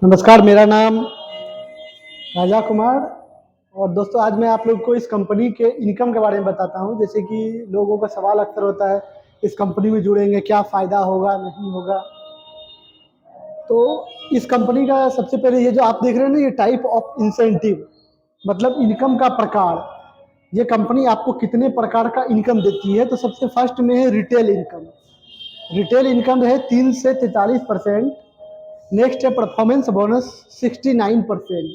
नमस्कार, मेरा नाम राजा कुमार। और दोस्तों, आज मैं आप लोग को इस कंपनी के इनकम के बारे में बताता हूं। जैसे कि लोगों का सवाल अक्सर होता है, इस कंपनी में जुड़ेंगे क्या फ़ायदा होगा, नहीं होगा। तो इस कंपनी का सबसे पहले ये जो आप देख रहे हैं ना, ये टाइप ऑफ इंसेंटिव मतलब इनकम का प्रकार। ये कंपनी आपको कितने प्रकार का इनकम देती है, तो सबसे फर्स्ट में है रिटेल इनकम। रिटेल इनकम है 3 से 43%। नेक्स्ट है परफॉर्मेंस बोनस 69%।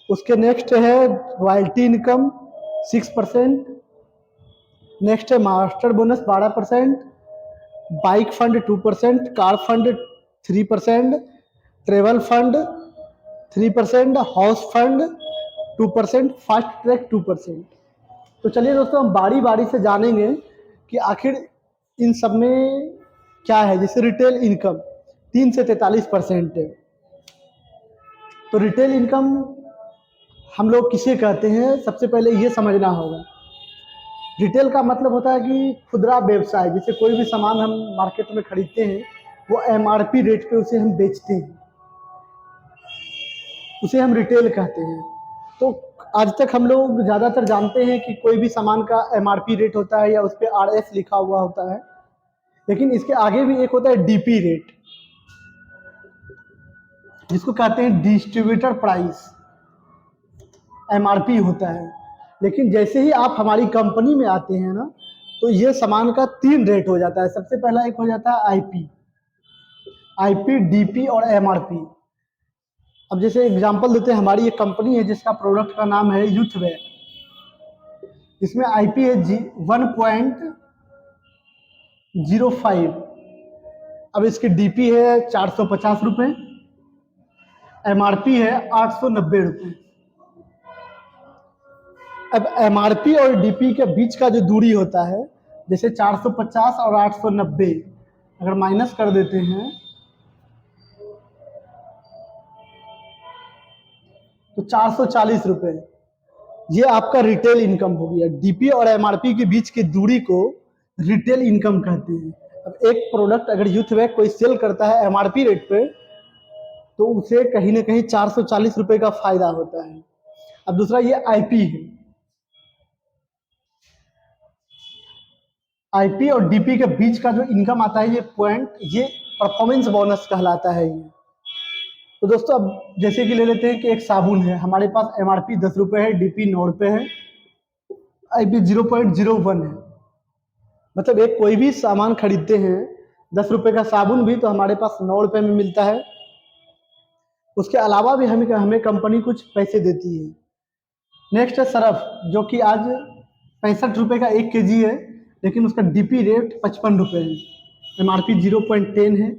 उसके नेक्स्ट है रॉयल्टी इनकम 6%। नेक्स्ट है master bonus 12%। Bike fund 2%। Car fund 3%। Travel fund 3%। House fund 2%। Fast track 2%। तो चलिए दोस्तों, हम बारी बारी से जानेंगे कि आखिर इन सब में क्या है। जैसे रिटेल इनकम 3 से 43% है। तो रिटेल इनकम हम लोग किसे कहते हैं, सबसे पहले ये समझना होगा। रिटेल का मतलब होता है कि खुदरा व्यवसाय। जैसे कोई भी सामान हम मार्केट में खरीदते हैं, वो एमआरपी रेट पे उसे हम बेचते हैं, उसे हम रिटेल कहते हैं। तो आज तक हम लोग ज़्यादातर जानते हैं कि कोई भी सामान का एमआरपी रेट होता है या उस पर आरएस लिखा हुआ होता है। लेकिन इसके आगे भी एक होता है डीपी रेट, जिसको कहते हैं डिस्ट्रीब्यूटर प्राइस। एमआरपी होता है। लेकिन जैसे ही आप हमारी कंपनी में आते हैं ना, तो ये सामान का 3 रेट हो जाता है। सबसे पहला एक हो जाता है आईपी, डीपी और एमआरपी। अब जैसे एग्जांपल देते हैं, हमारी एक कंपनी है जिसका प्रोडक्ट का नाम है यूथवेयर। इसमें आईपी है 1.05। अब इसकी डीपी है 450 रुपये, एमआरपी है 890 रुपये। अब एमआरपी और डीपी के बीच का जो दूरी होता है, जैसे 450 और 890, अगर माइनस कर देते हैं तो 440 रुपये। ये आपका रिटेल इनकम हो गया। डीपी और एमआरपी के बीच की दूरी को रिटेल इनकम कहते हैं। अब एक प्रोडक्ट अगर यूथ बैग कोई सेल करता है एमआरपी रेट पे, तो उसे कहीं ना कहीं 440 रुपये का फायदा होता है। अब दूसरा ये आईपी है। आईपी और डीपी के बीच का जो इनकम आता है, ये पॉइंट, ये परफॉर्मेंस बोनस कहलाता है ये। तो दोस्तों, अब जैसे कि ले लेते हैं कि एक साबुन है, हमारे पास एमआरपी 10 रुपये है, डीपी 9 रुपये है, आईपी 0.01 है। मतलब एक कोई भी सामान खरीदते हैं, 10 रुपये का साबुन भी तो हमारे पास 9 रुपये में मिलता है। उसके अलावा भी हमें हमें कंपनी कुछ पैसे देती है। नेक्स्ट है सरफ, जो कि आज 65 रुपये का 1 kg है, लेकिन उसका डीपी रेट 55 रुपये है, एमआरपी 0.10 है।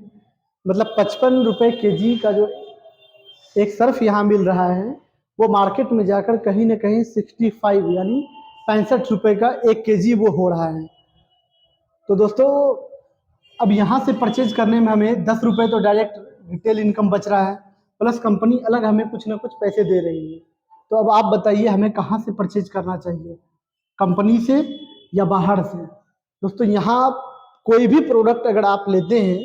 मतलब 55 रुपये kg का जो एक सर्फ यहाँ मिल रहा है, वो मार्केट में जाकर कहीं ना कहीं 65 यानी 65 रुपये का 1 kg वो हो रहा है। तो दोस्तों, अब यहाँ से परचेज करने में हमें 10 रुपये तो डायरेक्ट रिटेल इनकम बच रहा है, प्लस कंपनी अलग हमें कुछ ना कुछ पैसे दे रही है। तो अब आप बताइए, हमें कहाँ से परचेज करना चाहिए, कंपनी से या बाहर से। दोस्तों, यहाँ कोई भी प्रोडक्ट अगर आप लेते हैं,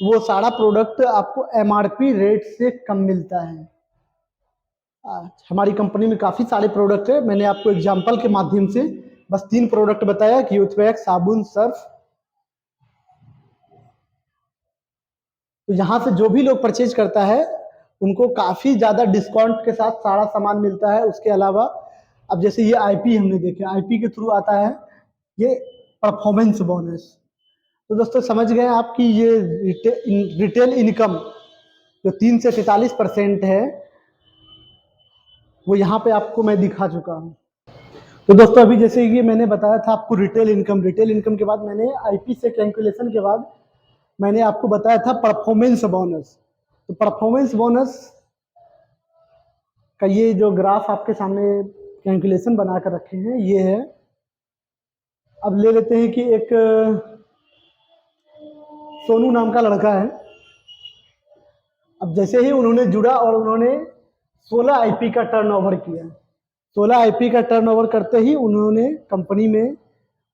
तो वो सारा प्रोडक्ट आपको एमआरपी रेट से कम मिलता है। हमारी कंपनी में काफ़ी सारे प्रोडक्ट है। मैंने आपको एग्जाम्पल के माध्यम से बस 3 प्रोडक्ट बताया कि यूथवैक्स, साबुन, सर्फ। तो यहाँ से जो भी लोग परचेज करता है, उनको काफ़ी ज़्यादा डिस्काउंट के साथ सारा सामान मिलता है। उसके अलावा अब जैसे ये आईपी हमने देखे, आईपी के थ्रू आता है ये परफॉर्मेंस बोनस। तो दोस्तों, समझ गए आप कि ये रिटेल इनकम जो 3 से 43% है, वो यहाँ पे आपको मैं दिखा चुका हूँ। तो दोस्तों, अभी जैसे कि मैंने बताया था आपको रिटेल इनकम के बाद मैंने आईपी से कैलकुलेशन के बाद मैंने आपको बताया था परफॉर्मेंस बोनस। तो परफॉर्मेंस बोनस का ये जो ग्राफ आपके सामने कैलकुलेशन बनाकर रखे हैं, ये है। अब ले लेते हैं कि एक सोनू नाम का लड़का है। अब जैसे ही उन्होंने जुड़ा और उन्होंने 16 आईपी का टर्नओवर किया, 16 आईपी का टर्नओवर करते ही उन्होंने कंपनी में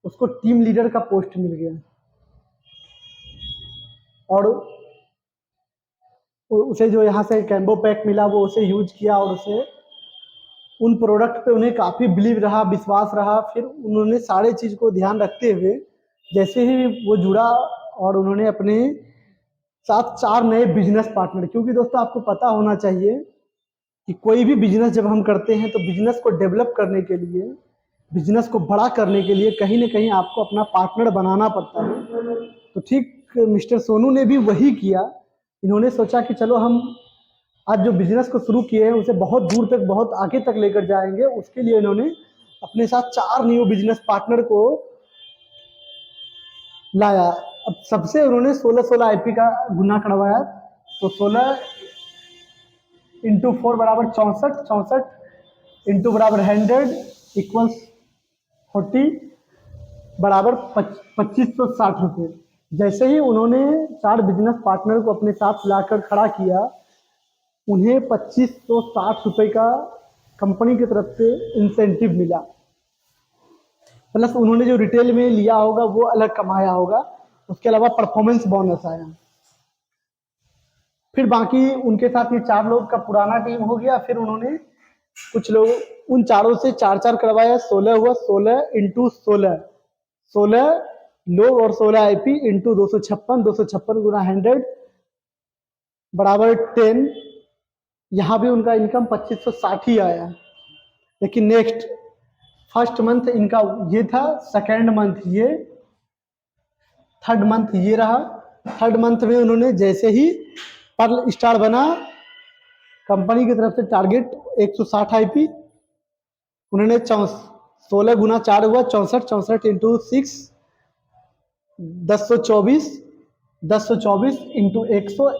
उसको टीम लीडर का पोस्ट मिल गया। और उसे जो यहाँ से कैम्बो पैक मिला वो उसे यूज किया और उसे उन प्रोडक्ट पे उन्हें काफ़ी बिलीव रहा, विश्वास रहा। फिर उन्होंने सारे चीज़ को ध्यान रखते हुए जैसे ही वो जुड़ा और उन्होंने अपने साथ 4 नए बिजनेस पार्टनर, क्योंकि दोस्तों आपको पता होना चाहिए कि कोई भी बिजनेस जब हम करते हैं तो बिजनेस को डेवलप करने के लिए, बिजनेस को बड़ा करने के लिए कहीं ना कहीं आपको अपना पार्टनर बनाना पड़ता है। तो ठीक मिस्टर सोनू ने भी वही किया। इन्होंने सोचा कि चलो हम आज जो बिजनेस को शुरू किए हैं उसे बहुत दूर तक, बहुत आगे तक लेकर जाएंगे। उसके लिए इन्होंने अपने साथ 4 न्यू बिजनेस पार्टनर को लाया। अब सबसे उन्होंने 16-16 आईपी का गुना करवाया। तो 16 इंटू 4 बराबर 64, 64 इंटू बराबर 100 इक्वल्स 40 बराबर 2560 रुपये। जैसे ही उन्होंने 4 बिजनेस पार्टनर को अपने साथ लाकर खड़ा किया, उन्हें 2560 रुपये का कंपनी की तरफ से इंसेंटिव मिला। प्लस उन्होंने जो रिटेल में लिया होगा वो अलग कमाया होगा, उसके अलावा परफॉर्मेंस बोनस आया। फिर बाकी उनके साथ ये 4 लोग का पुराना टीम हो गया। फिर उन्होंने कुछ लोग उन चारों से 4-4 करवाया, 16 हुआ। 16 इंटू 16, 16 लोग और 16 आईपी इंटू 256, 256 गुना 100 बराबर 10। यहाँ भी उनका इनकम 2560 ही आया। लेकिन नेक्स्ट फर्स्ट मंथ इनका ये था, सेकेंड मंथ ये, थर्ड मंथ ये रहा। थर्ड मंथ में उन्होंने जैसे ही पर्ल स्टार बना, कंपनी की तरफ से टारगेट 160 आईपी, उन्होंने 16 गुना 4 हुआ 64, 64 इंटू 6 1024, 1024 इंटू 100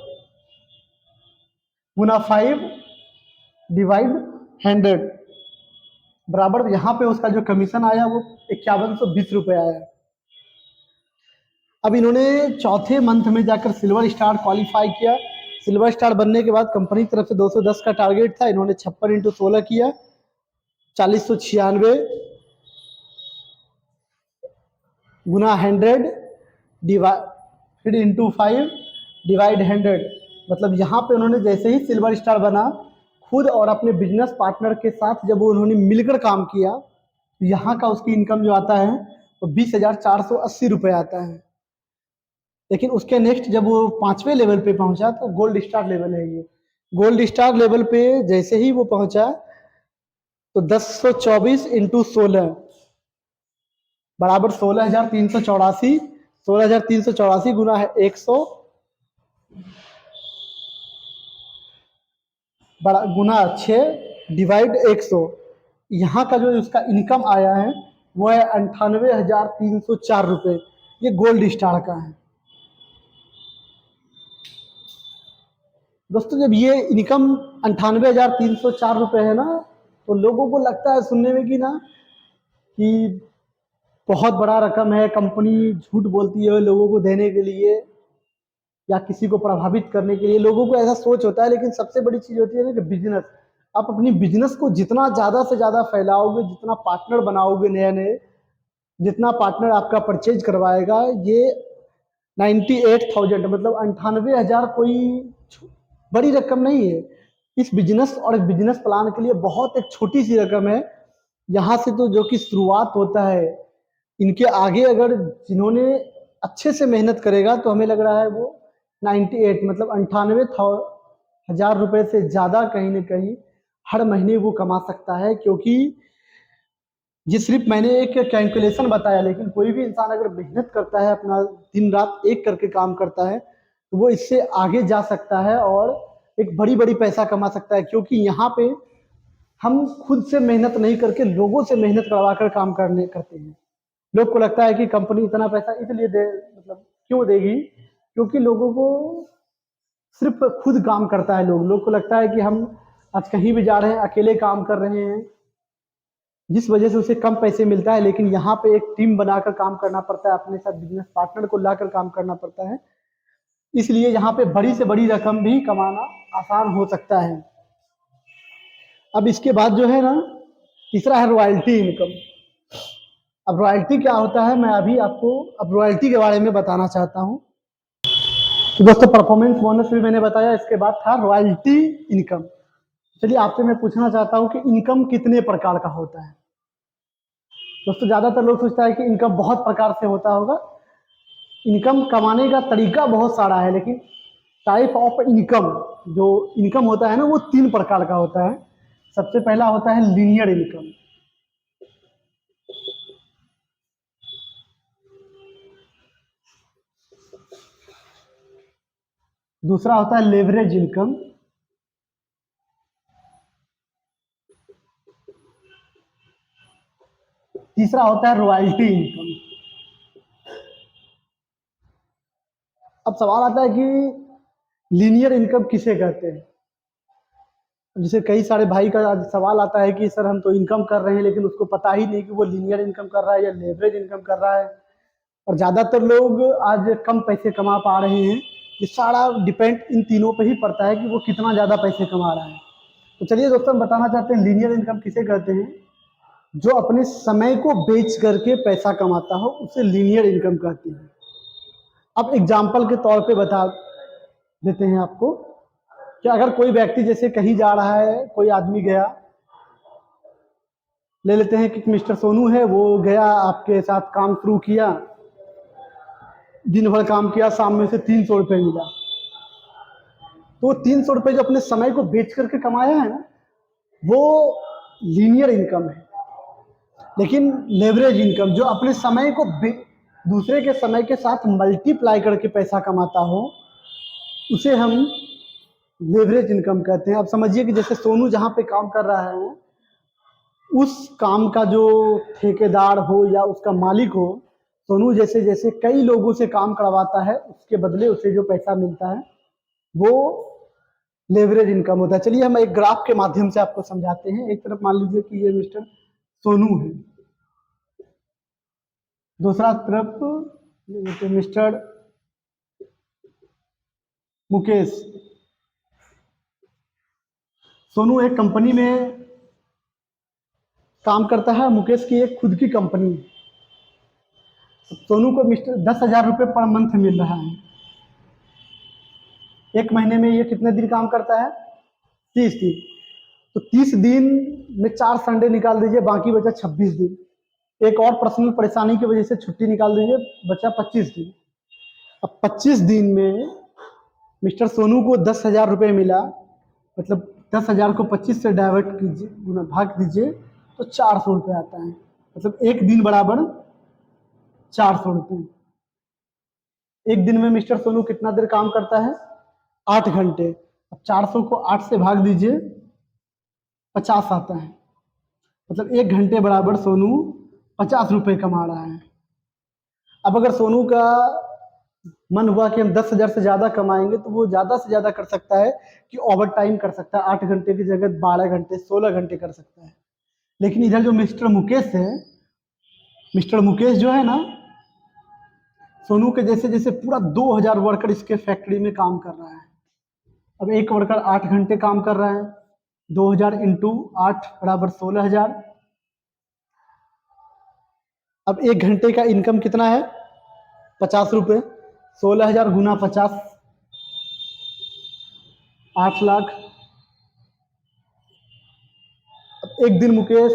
गुना 5 डिवाइड 100 बराबर, यहाँ पे उसका जो कमीशन आया वो 5120 रुपये आया। अब इन्होंने चौथे मंथ में जाकर सिल्वर स्टार क्वालिफाई किया। सिल्वर स्टार बनने के बाद कंपनी की तरफ से 210 का टारगेट था, इन्होंने 56 इंटू 16 किया 4096 गुना 100 डिवाइड इंटू 5 डिवाइड 100। मतलब यहाँ पे उन्होंने जैसे ही सिल्वर स्टार बना, खुद और अपने बिजनेस पार्टनर के साथ जब उन्होंने मिलकर काम किया, तो यहाँ का उसकी इनकम जो आता है वो 20,480 रुपये आता है। लेकिन उसके नेक्स्ट जब वो 5वें लेवल पे पहुंचा तो गोल्ड स्टार लेवल है ये। गोल्ड स्टार लेवल पे जैसे ही वो पहुंचा तो 1024 इंटू 16 बराबर 16,384, 16,384 गुना है 100 गुना 6 डिवाइड 100। यहाँ का जो उसका इनकम आया है वो है 98,304 रुपये। ये गोल्ड स्टार का है। दोस्तों जब ये इनकम 98,304 रुपये है ना, तो लोगों को लगता है सुनने में कि ना कि बहुत बड़ा रकम है, कंपनी झूठ बोलती है लोगों को देने के लिए या किसी को प्रभावित करने के लिए, लोगों को ऐसा सोच होता है। लेकिन सबसे बड़ी चीज़ होती है ना कि बिजनेस, आप अपनी बिजनेस को जितना ज़्यादा से ज़्यादा फैलाओगे, जितना पार्टनर बनाओगे नए नए, जितना पार्टनर आपका परचेज करवाएगा, ये 98,000 मतलब 98,000 कोई बड़ी रकम नहीं है। इस बिजनेस और इस बिजनेस प्लान के लिए बहुत एक छोटी सी रकम है। यहाँ से तो जो कि शुरुआत होता है, इनके आगे अगर जिन्होंने अच्छे से मेहनत करेगा तो हमें लग रहा है वो 98 मतलब 98,000 रुपये से ज़्यादा कहीं ना कहीं हर महीने वो कमा सकता है। क्योंकि ये सिर्फ मैंने एक कैलकुलेशन बताया, लेकिन कोई भी इंसान अगर मेहनत करता है, अपना दिन रात एक करके काम करता है, तो वो इससे आगे जा सकता है और एक बड़ी बड़ी पैसा कमा सकता है। क्योंकि यहाँ पे हम खुद से मेहनत नहीं करके लोगों से मेहनत करवा कर काम करते हैं। लोग को लगता है कि कंपनी इतना पैसा इसलिए दे, मतलब क्यों देगी, क्योंकि लोगों को सिर्फ खुद काम करता है। लोग को लगता है कि हम आज कहीं भी जा रहे हैं अकेले काम कर रहे हैं, जिस वजह से उसे कम पैसे मिलता है। लेकिन यहाँ पे एक टीम बनाकर काम करना पड़ता है, अपने साथ बिजनेस पार्टनर को लाकर काम करना पड़ता है। इसलिए यहाँ पे बड़ी से बड़ी रकम भी कमाना आसान हो सकता है। अब इसके बाद जो है ना, तीसरा है रॉयल्टी इनकम। अब रॉयल्टी क्या होता है, मैं अभी आपको अब रॉयल्टी के बारे में बताना चाहता हूँ तो दोस्तों परफॉर्मेंस बोनस भी मैंने बताया, इसके बाद था रॉयल्टी इनकम। चलिए आपसे मैं पूछना चाहता हूँ कि इनकम कितने प्रकार का होता है। दोस्तों ज्यादातर लोग सोचता है कि इनकम बहुत प्रकार से होता होगा। इनकम कमाने का तरीका बहुत सारा है, लेकिन टाइप ऑफ इनकम, जो इनकम होता है ना, वो 3 प्रकार का होता है। सबसे पहला होता है लीनियर इनकम। दूसरा होता है लेवरेज इनकम। तीसरा होता है रॉयल्टी इनकम। अब सवाल आता है कि लीनियर इनकम किसे कहते हैं। जैसे कई सारे भाई का आज सवाल आता है कि सर हम तो इनकम कर रहे हैं, लेकिन उसको पता ही नहीं कि वो लीनियर इनकम कर रहा है या लेवरेज इनकम कर रहा है। और ज़्यादातर लोग आज कम पैसे कमा पा रहे हैं। ये सारा डिपेंड इन तीनों पे ही पड़ता है कि वो कितना ज़्यादा पैसे कमा रहा है। तो चलिए दोस्तों, हम बताना चाहते हैं लीनियर इनकम किसे कहते हैं। जो अपने समय को बेच करके पैसा कमाता हो उसे लीनियर इनकम कहते हैं। अब एग्जाम्पल के तौर पे बता देते हैं आपको कि अगर कोई व्यक्ति जैसे कहीं जा रहा है, कोई आदमी गया, ले लेते हैं कि मिस्टर सोनू है, वो गया आपके साथ काम शुरू किया, दिन भर काम किया, शाम में से 300 रुपये मिला। तो 300 रुपये जो अपने समय को बेच करके कमाया है ना, वो लीनियर इनकम है। लेकिन लेवरेज इनकम, जो अपने समय को दूसरे के समय के साथ मल्टीप्लाई करके पैसा कमाता हो, उसे हम लेवरेज इनकम कहते हैं। अब समझिए कि जैसे सोनू जहाँ पे काम कर रहा है, उस काम का जो ठेकेदार हो या उसका मालिक हो, सोनू जैसे जैसे कई लोगों से काम करवाता है, उसके बदले उसे जो पैसा मिलता है वो लेवरेज इनकम होता है। चलिए हम एक ग्राफ के माध्यम से आपको समझाते हैं। एक तरफ मान लीजिए कि ये मिस्टर सोनू है, दूसरा तरफ मिस्टर मुकेश। सोनू एक कंपनी में काम करता है, मुकेश की एक खुद की कंपनी है। सोनू को मिस्टर 10,000 रुपये पर मंथ मिल रहा है। एक महीने में ये कितने दिन काम करता है? 30 दिन। तो 30 दिन में 4 संडे निकाल दीजिए, बाकी बचा 26 दिन। एक और पर्सनल परेशानी की वजह से छुट्टी निकाल दीजिए, बचा 25 दिन। अब 25 दिन में मिस्टर सोनू को 10,000 रुपये मिला, मतलब 10,000 को 25 से डाइवर्ट कीजिए, भाग दीजिए, तो 400 रुपये आता है। मतलब एक दिन बराबर 400 रुपये। एक दिन में मिस्टर सोनू कितना देर काम करता है? 8 घंटे। अब 400 को 8 से भाग दीजिए, 50 आता है। मतलब 1 घंटे बराबर सोनू 50 रुपये कमा रहा है। अब अगर सोनू का मन हुआ कि हम 10,000 से ज़्यादा कमाएंगे, तो वो ज़्यादा से ज़्यादा कर सकता है कि ओवर टाइम कर सकता है। 8 घंटे की जगह 12 घंटे, 16 घंटे कर सकता है। लेकिन इधर जो मिस्टर मुकेश है, मिस्टर मुकेश जो है ना, सोनू के जैसे जैसे पूरा 2,000 वर्कर इसके फैक्ट्री में काम कर रहा है। अब एक वर्कर 8 घंटे काम कर रहा है, 2,000 इंटू 8 बराबर 16,000। अब 1 घंटे का इनकम कितना है? 50 रुपये। 16,000 गुना 50, 8 लाख। अब एक दिन मुकेश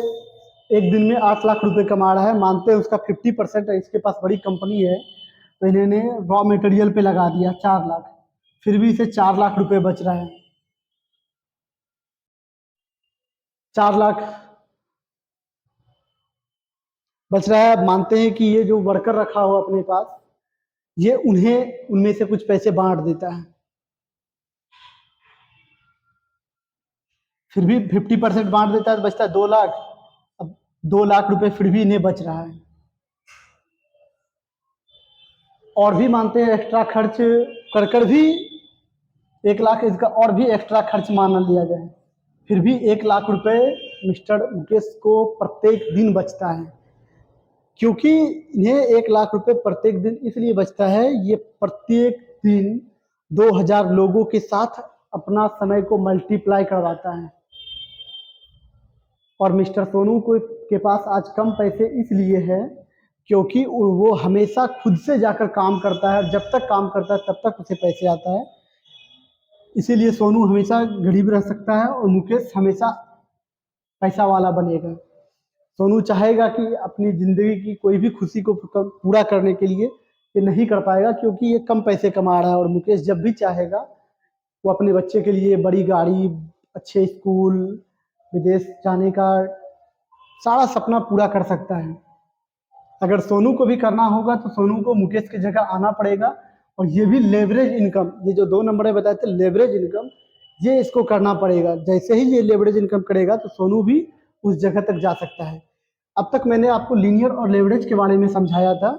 एक दिन में 8 लाख रुपए कमा रहा है। मानते हैं उसका 50% है, इसके पास बड़ी कंपनी है, तो इन्होंने रॉ मटेरियल पे लगा दिया 4 लाख। फिर भी इसे 4 लाख रुपए बच रहा है। 4 लाख बच रहा है। मानते हैं कि ये जो वर्कर रखा हो अपने पास, ये उन्हें उनमें से कुछ पैसे बांट देता है, फिर भी 50% बांट देता है, तो बचता है 2 लाख। अब 2 लाख रुपए फिर भी इन्हें बच रहा है। और भी मानते हैं एक्स्ट्रा खर्च कर कर भी 1 लाख इसका और भी एक्स्ट्रा खर्च मान लिया जाए, फिर भी 1 लाख रुपए मिस्टर मुकेश को प्रत्येक दिन बचता है। क्योंकि इन्हें 1 लाख रुपए प्रत्येक दिन इसलिए बचता है, ये प्रत्येक दिन 2,000 लोगों के साथ अपना समय को मल्टीप्लाई करवाता है। और मिस्टर सोनू को के पास आज कम पैसे इसलिए है क्योंकि वो हमेशा खुद से जाकर काम करता है, जब तक काम करता है तब तक उसे पैसे आता है। इसीलिए सोनू हमेशा गरीब रह सकता है और मुकेश हमेशा पैसा वाला बनेगा। सोनू चाहेगा कि अपनी ज़िंदगी की कोई भी खुशी को पूरा करने के लिए ये नहीं कर पाएगा, क्योंकि ये कम पैसे कमा रहा है। और मुकेश जब भी चाहेगा वो अपने बच्चे के लिए बड़ी गाड़ी, अच्छे स्कूल, विदेश जाने का सारा सपना पूरा कर सकता है। अगर सोनू को भी करना होगा तो सोनू को मुकेश की जगह आना पड़ेगा, और ये भी लेवरेज इनकम, ये जो 2 नंबर बताए थे लेवरेज इनकम, ये इसको करना पड़ेगा। जैसे ही ये लेवरेज इनकम करेगा तो सोनू भी उस जगह तक जा सकता है। अब तक मैंने आपको लीनियर और लेवरेज के बारे में समझाया था।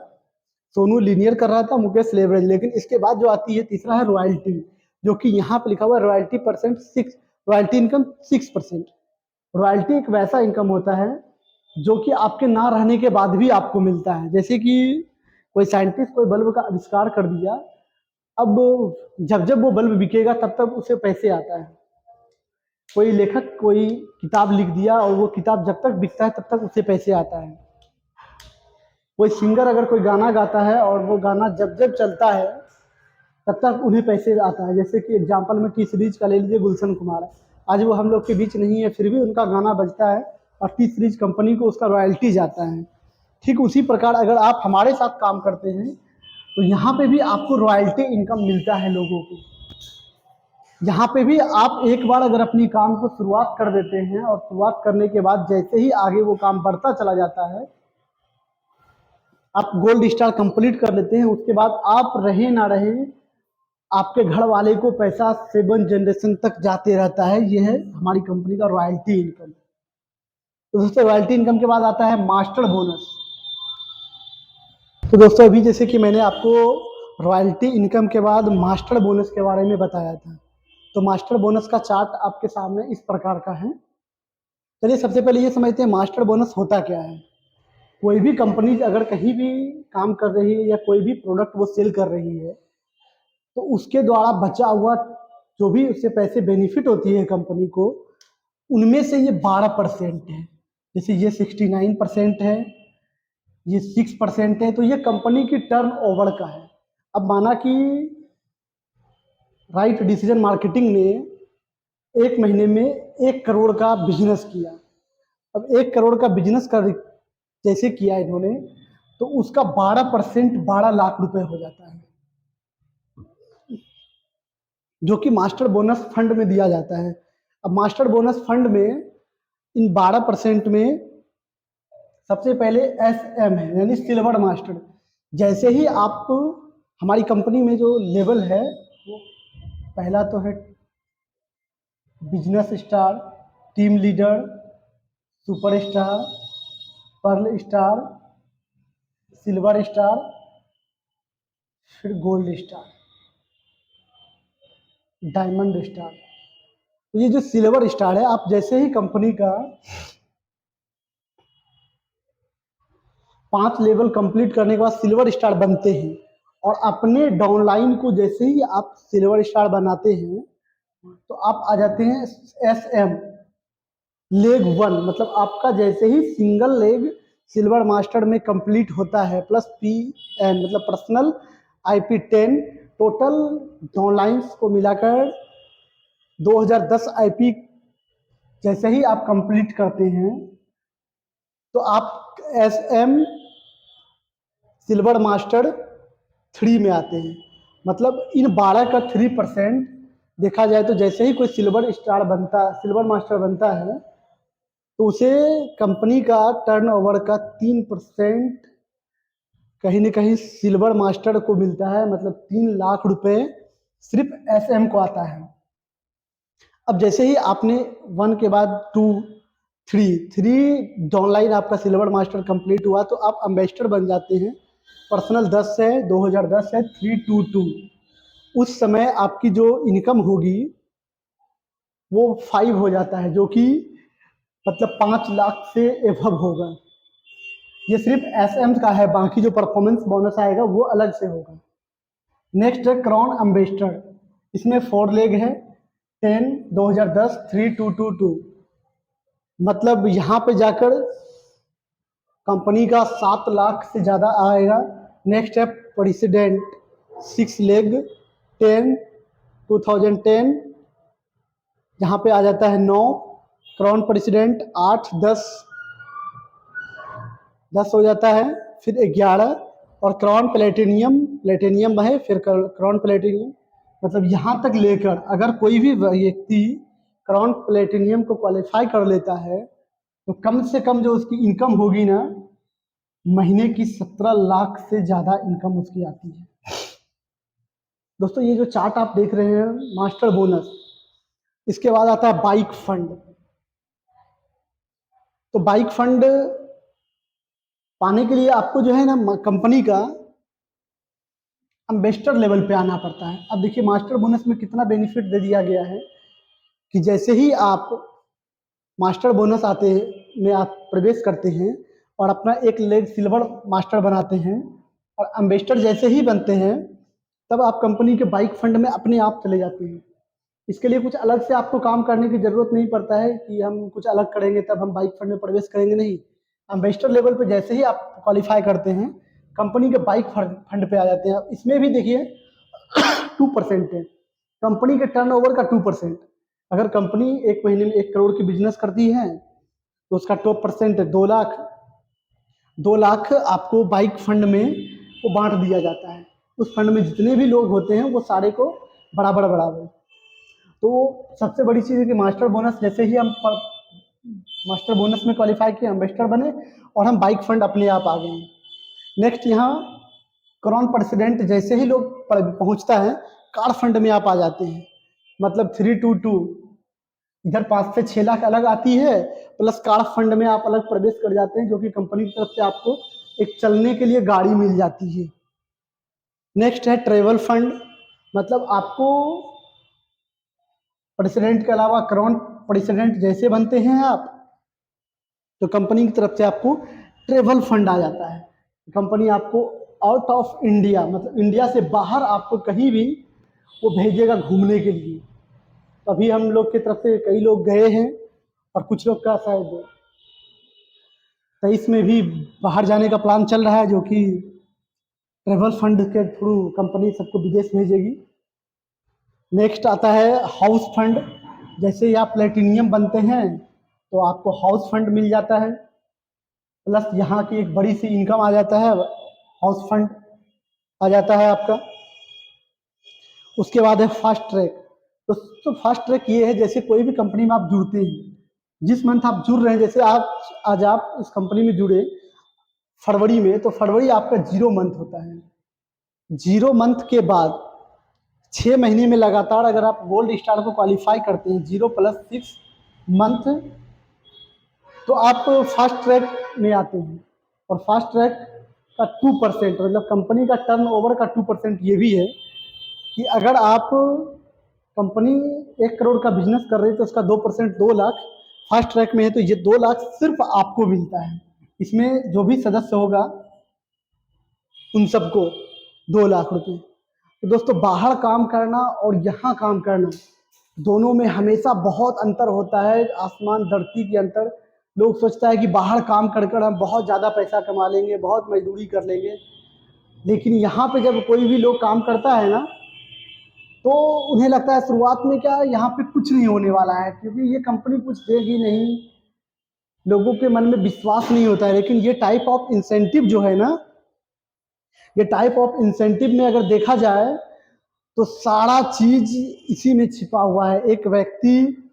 सोनू लीनियर कर रहा था, मुकेश लेवरेज। लेकिन इसके बाद जो आती है तीसरा है रॉयल्टी, जो कि यहाँ पे लिखा हुआ है royalty percent 6, royalty income 6%। Royalty एक वैसा इनकम होता है जो कि आपके ना रहने के बाद भी आपको मिलता है। जैसे कि कोई साइंटिस्ट कोई बल्ब का आविष्कार कर दिया, अब जब जब वो बल्ब बिकेगा तब तक उसे पैसे आता है। कोई लेखक कोई किताब लिख दिया और वो किताब जब तक बिकता है तब तक उसे पैसे आता है। कोई सिंगर अगर कोई गाना गाता है और वो गाना जब जब चलता है तब तक उन्हें पैसे आता है। जैसे कि एग्जाम्पल में टी सीरीज का ले लीजिए, गुलशन कुमार है, आज वो हम लोग के बीच नहीं है, फिर भी उनका गाना बजता है और टी सीरीज कंपनी को उसका रॉयल्टी जाता है। ठीक उसी प्रकार अगर आप हमारे साथ काम करते हैं तो यहाँ पे भी आपको रॉयल्टी इनकम मिलता है लोगों को। यहाँ पे भी आप एक बार अगर अपनी काम को शुरुआत कर देते हैं और शुरुआत करने के बाद जैसे ही आगे वो काम बढ़ता चला जाता है, आप गोल्ड स्टार कंप्लीट कर लेते हैं, उसके बाद आप रहे ना रहे आपके घर वाले को पैसा 7 जनरेशन तक जाते रहता है। यह है हमारी कंपनी का रॉयल्टी इनकम। तो दोस्तों रॉयल्टी इनकम के बाद आता है मास्टर बोनस। तो दोस्तों अभी जैसे कि मैंने आपको रॉयल्टी इनकम के बाद मास्टर बोनस के बारे में बताया था, तो मास्टर बोनस का चार्ट आपके सामने इस प्रकार का है। चलिए सबसे पहले ये समझते हैं मास्टर बोनस होता क्या है। कोई भी कंपनी अगर कहीं भी काम कर रही है या कोई भी प्रोडक्ट वो सेल कर रही है तो उसके द्वारा बचा हुआ जो भी उससे पैसे बेनिफिट होती है कंपनी को, उनमें से ये 12% है। जैसे ये 69% है, ये 6% है, तो ये कंपनी की टर्न ओवर का है। अब माना कि राइट डिसीजन मार्केटिंग ने एक महीने में 1 करोड़ का बिजनेस किया। अब 1 करोड़ का बिजनेस कर जैसे किया इन्होंने, तो उसका 12% 12 लाख रुपए हो जाता है, जो कि मास्टर बोनस फंड में दिया जाता है। अब मास्टर बोनस फंड में इन 12% में सबसे पहले SM है, यानी सिल्वर मास्टर। जैसे ही आप हमारी कंपनी में जो लेवल है वो पहला तो है business star, team leader, super star, pearl star, silver star, फिर गोल्ड स्टार, डायमंड स्टार। तो ये जो सिल्वर स्टार है, आप जैसे ही कंपनी का 5 लेवल कंप्लीट करने के बाद सिल्वर स्टार बनते हैं और अपने डाउनलाइन को जैसे ही आप सिल्वर स्टार बनाते हैं तो आप आ जाते हैं SM लेग 1। मतलब आपका जैसे ही सिंगल लेग सिल्वर मास्टर में कंप्लीट होता है प्लस PM मतलब पर्सनल IP10, टोटल डाउनलाइंस को मिलाकर 2010 IP जैसे ही आप कंप्लीट करते हैं तो आप SM सिल्वर मास्टर 3 में आते हैं। मतलब इन 12 का 3% देखा जाए तो जैसे ही कोई सिल्वर स्टार बनता, सिल्वर मास्टर बनता है तो उसे कंपनी का टर्नओवर का 3% कहीं ना कहीं सिल्वर मास्टर को मिलता है। मतलब 3 लाख रुपए सिर्फ SM को आता है। अब जैसे ही आपने 1 के बाद 2, 3 डाउनलाइन आपका सिल्वर मास्टर कंप्लीट हुआ तो आप एम्बेसडर बन जाते हैं। पर्सनल 10 है, 2010 है, 322। उस समय आपकी जो इनकम होगी वो 5 हो जाता है, जो कि मतलब 5 लाख से एभव होगा। ये सिर्फ SM का है, बाकी जो परफॉर्मेंस बोनस आएगा वो अलग से होगा। नेक्स्ट है क्राउन एम्बेसडर, इसमें 4 लेग है, 10, 2010, 3222। मतलब यहाँ पे जाकर कंपनी का 7 लाख से ज़्यादा आएगा। नेक्स्ट है प्रेसिडेंट 6 लेग 10 2010, यहाँ पे आ जाता है 9। क्राउन प्रेसिडेंट 8 10 हो जाता है, फिर 11। और क्राउन प्लेटिनियम है, फिर क्राउन प्लेटिनियम, मतलब यहाँ तक लेकर अगर कोई भी व्यक्ति क्राउन प्लेटिनियम को क्वालिफाई कर लेता है तो कम से कम जो उसकी इनकम होगी ना, महीने की 17 लाख से ज़्यादा इनकम उसकी आती है। दोस्तों ये जो चार्ट आप देख रहे हैं मास्टर बोनस, इसके बाद आता है बाइक फंड। तो बाइक फंड पाने के लिए आपको जो है ना कंपनी का एम्बेसडर लेवल पे आना पड़ता है। अब देखिए मास्टर बोनस में कितना बेनिफिट दे दिया गया है कि जैसे ही आप मास्टर बोनस आते में आप प्रवेश करते हैं और अपना एक लेग सिल्वर मास्टर बनाते हैं और एम्बेसडर जैसे ही बनते हैं तब आप कंपनी के बाइक फंड में अपने आप चले जाते हैं। इसके लिए कुछ अलग से आपको काम करने की ज़रूरत नहीं पड़ता है कि हम कुछ अलग करेंगे तब हम बाइक फंड में प्रवेश करेंगे, नहीं। एम्बेसडर लेवल पे जैसे ही आप क्वालिफाई करते हैं कंपनी के बाइक फंड पे आ जाते हैं। इसमें भी देखिए 2% है, कंपनी के टर्नओवर का 2%। अगर कंपनी एक महीने में 1 करोड़ की बिजनेस करती है तो उसका 2% है 2 लाख। 2 लाख आपको बाइक फंड में वो बांट दिया जाता है। उस फंड में जितने भी लोग होते हैं वो सारे को बराबर बराबर। तो सबसे बड़ी चीज़ है कि मास्टर बोनस जैसे ही हम मास्टर बोनस में क्वालिफाई किए, एम्बेसडर बने और हम बाइक फंड अपने आप आ गए हैं। नेक्स्ट यहाँ क्राउन प्रेसिडेंट जैसे ही लोग पहुँचता है कार फंड में आप आ जाते हैं, मतलब 322 इधर 5 से 6 लाख अलग आती है, प्लस कार फंड में आप अलग प्रवेश कर जाते हैं जो कि कंपनी की तरफ से आपको एक चलने के लिए गाड़ी मिल जाती है। नेक्स्ट है ट्रेवल फंड, मतलब आपको प्रेसिडेंट के अलावा क्राउन प्रेसिडेंट जैसे बनते हैं आप तो कंपनी की तरफ से आपको ट्रेवल फंड आ जाता है। कंपनी आपको आउट ऑफ इंडिया, मतलब इंडिया से बाहर आपको कहीं भी वो भेजेगा घूमने के लिए। अभी हम लोग की तरफ से कई लोग गए हैं और कुछ लोग का शायद 23 में भी बाहर जाने का प्लान चल रहा है जो कि ट्रेवल फंड के थ्रू कंपनी सबको विदेश भेजेगी। नेक्स्ट आता है हाउस फंड, जैसे ही आप प्लेटिनियम बनते हैं तो आपको हाउस फंड मिल जाता है, प्लस यहाँ की एक बड़ी सी इनकम आ जाता है, हाउस फंड आ जाता है आपका। उसके बाद है फास्ट ट्रैक। तो फास्ट ट्रैक ये है जैसे कोई भी कंपनी में आप जुड़ते हैं, जिस मंथ आप जुड़ रहे हैं, जैसे आप आज आप इस कंपनी में जुड़े फरवरी में, तो फरवरी आपका 0 मंथ होता है। 0 मंथ के बाद 6 महीने में लगातार अगर आप गोल्ड स्टार को क्वालिफाई करते हैं 0 + 6 मंथ तो आप फास्ट ट्रैक में आते हैं। और फास्ट ट्रैक का 2%, मतलब कंपनी का टर्नओवर का 2% ये भी है कि अगर आप कंपनी 1 करोड़ का बिजनेस कर रही है तो उसका 2% 2 लाख फास्ट ट्रैक में है, तो ये 2 लाख सिर्फ आपको मिलता है। इसमें जो भी सदस्य होगा उन सबको 2 लाख रुपए। तो दोस्तों बाहर काम करना और यहाँ काम करना दोनों में हमेशा बहुत अंतर होता है, आसमान धरती के अंतर। लोग सोचता है कि बाहर काम कर कर हम बहुत ज़्यादा पैसा कमा लेंगे, बहुत मजदूरी कर लेंगे, लेकिन यहाँ पे जब कोई भी लोग काम करता है ना तो उन्हें लगता है शुरुआत में क्या यहाँ पे कुछ नहीं होने वाला है, क्योंकि ये कंपनी कुछ देगी नहीं, लोगों के मन में विश्वास नहीं होता है। लेकिन ये टाइप ऑफ इंसेंटिव जो है ना, ये टाइप ऑफ इंसेंटिव में अगर देखा जाए तो सारा चीज इसी में छिपा हुआ है। एक व्यक्ति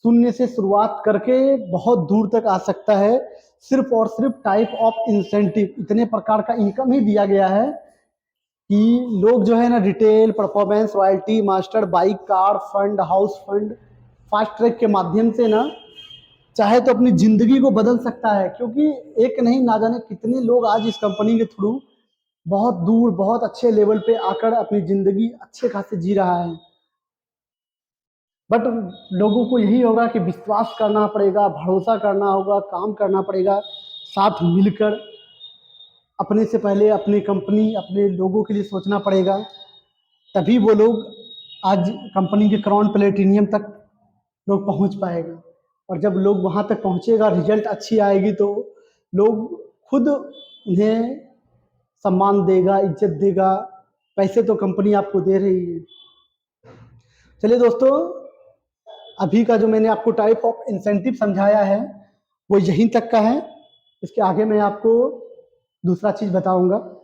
शून्य से शुरुआत करके बहुत दूर तक आ सकता है, सिर्फ और सिर्फ टाइप ऑफ इंसेंटिव। इतने प्रकार का इनकम ही दिया गया है कि लोग जो है ना retail, performance, royalty, master, bike, car fund, house fund, fast track के माध्यम से ना चाहे तो अपनी जिंदगी को बदल सकता है। क्योंकि एक नहीं ना जाने कितने लोग आज इस कंपनी के थ्रू बहुत दूर, बहुत अच्छे लेवल पे आकर अपनी जिंदगी अच्छे खासे जी रहा है। बट लोगों को यही होगा कि विश्वास करना पड़ेगा, भरोसा करना होगा, काम करना पड़ेगा साथ मिलकर। अपने से पहले अपनी कंपनी, अपने लोगों के लिए सोचना पड़ेगा, तभी वो लोग आज कंपनी के क्राउन प्लेटिनियम तक लोग पहुंच पाएगा। और जब लोग वहां तक पहुंचेगा, रिजल्ट अच्छी आएगी तो लोग खुद उन्हें सम्मान देगा, इज्जत देगा, पैसे तो कंपनी आपको दे रही है। चलिए दोस्तों, अभी का जो मैंने आपको टाइप ऑफ इंसेंटिव समझाया है वो यहीं तक का है। इसके आगे मैं आपको दूसरा चीज बताऊंगा।